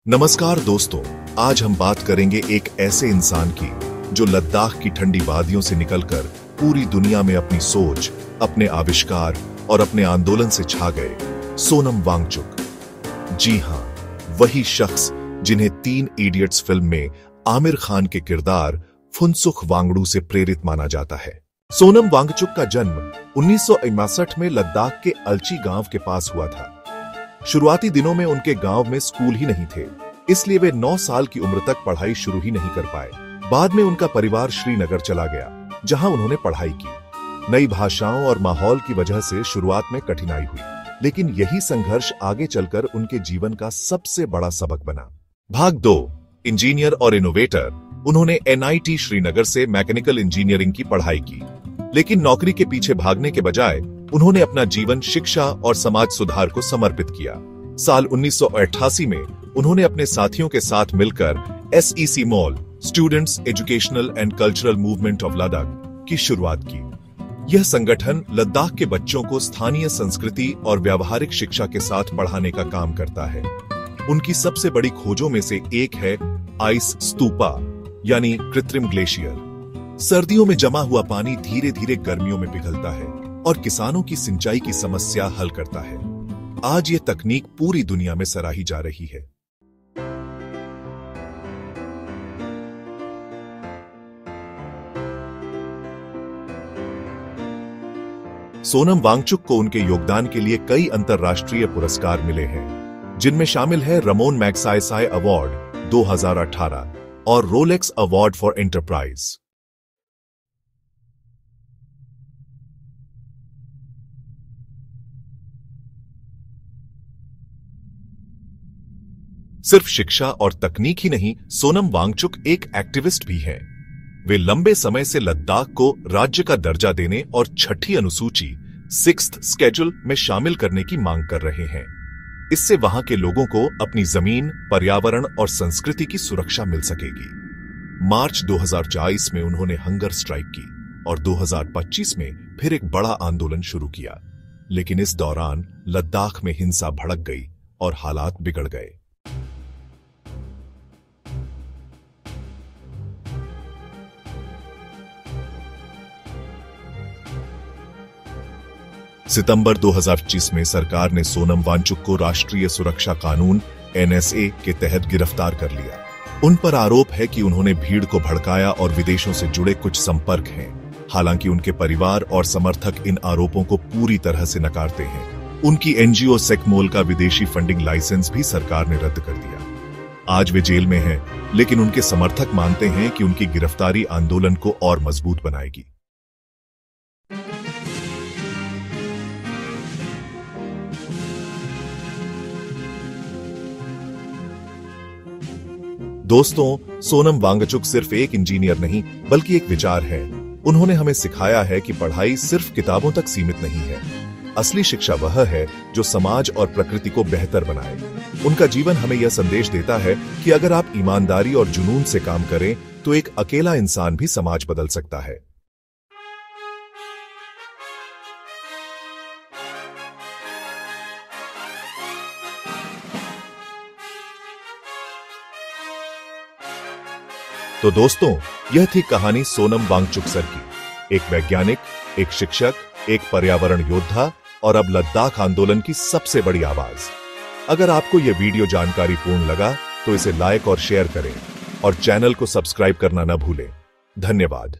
नमस्कार दोस्तों, आज हम बात करेंगे एक ऐसे इंसान की जो लद्दाख की ठंडी वादियों से निकलकर पूरी दुनिया में अपनी सोच, अपने आविष्कार और अपने आंदोलन से छा गए, सोनम वांगचुक। जी हां, वही शख्स जिन्हें 3 इडियट्स फिल्म में आमिर खान के किरदार फुनसुक वांगडू से प्रेरित माना जाता है। सोनम वांगचुक का जन्म 1961 में लद्दाख के अलची गांव के पास हुआ था। शुरुआती दिनों में उनके गांव में स्कूल ही नहीं थे, इसलिए वे 9 साल की उम्र तक पढ़ाई शुरू ही नहीं कर पाए। बाद में उनका परिवार श्रीनगर चला गया, जहां उन्होंने पढ़ाई की। नई भाषाओं और माहौल की वजह से शुरुआत में कठिनाई हुई, लेकिन यही संघर्ष आगे चलकर उनके जीवन का सबसे बड़ा सबक बना। भाग 2, इंजीनियर और इनोवेटर। उन्होंने NIT श्रीनगर से मैकेनिकल इंजीनियरिंग की पढ़ाई की, लेकिन नौकरी के पीछे भागने के बजाय उन्होंने अपना जीवन शिक्षा और समाज सुधार को समर्पित किया। साल 1988 में उन्होंने अपने साथियों के साथ मिलकर SEC mall, students educational and cultural movement of Ladakh की शुरुआत की। यह संगठन लद्दाख के बच्चों को स्थानीय संस्कृति और व्यावहारिक शिक्षा के साथ पढ़ाने का काम करता है। उनकी सबसे बड़ी खोजों में से एक है आइस स्तूपा, यानी कृत्रिम ग्लेशियर। सर्दियों में जमा हुआ पानी धीरे धीरे गर्मियों में पिघलता है और किसानों की सिंचाई की समस्या हल करता है। आज ये तकनीक पूरी दुनिया में सराही जा रही है। सोनम वांगचुक को उनके योगदान के लिए कई अंतर्राष्ट्रीय पुरस्कार मिले हैं, जिनमें शामिल है रमोन मैग्सायसाय अवार्ड 2018 और रोलेक्स अवार्ड फॉर एंटरप्राइज। सिर्फ शिक्षा और तकनीक ही नहीं, सोनम वांगचुक एक एक्टिविस्ट भी हैं। वे लंबे समय से लद्दाख को राज्य का दर्जा देने और 6ठी अनुसूची 6th स्केड्यूल में शामिल करने की मांग कर रहे हैं। इससे वहां के लोगों को अपनी जमीन, पर्यावरण और संस्कृति की सुरक्षा मिल सकेगी। मार्च 2024 में उन्होंने हंगर स्ट्राइक की और 2025 में फिर एक बड़ा आंदोलन शुरू किया, लेकिन इस दौरान लद्दाख में हिंसा भड़क गई और हालात बिगड़ गए। सितंबर 2025 में सरकार ने सोनम वांगचुक को राष्ट्रीय सुरक्षा कानून NSA के तहत गिरफ्तार कर लिया। उन पर आरोप है कि उन्होंने भीड़ को भड़काया और विदेशों से जुड़े कुछ संपर्क हैं। हालांकि उनके परिवार और समर्थक इन आरोपों को पूरी तरह से नकारते हैं। उनकी NGO सेकमोल का विदेशी फंडिंग लाइसेंस भी सरकार ने रद्द कर दिया। आज वे जेल में हैं, लेकिन उनके समर्थक मानते हैं कि उनकी गिरफ्तारी आंदोलन को और मजबूत बनाएगी। दोस्तों, सोनम वांगचुक सिर्फ एक इंजीनियर नहीं, बल्कि एक विचार है। उन्होंने हमें सिखाया है कि पढ़ाई सिर्फ किताबों तक सीमित नहीं है। असली शिक्षा वह है जो समाज और प्रकृति को बेहतर बनाए। उनका जीवन हमें यह संदेश देता है कि अगर आप ईमानदारी और जुनून से काम करें, तो एक अकेला इंसान भी समाज बदल सकता है। तो दोस्तों, यह थी कहानी सोनम वांगचुक सर की। एक वैज्ञानिक, एक शिक्षक, एक पर्यावरण योद्धा और अब लद्दाख आंदोलन की सबसे बड़ी आवाज। अगर आपको यह वीडियो जानकारीपूर्ण लगा तो इसे लाइक और शेयर करें और चैनल को सब्सक्राइब करना न भूलें। धन्यवाद।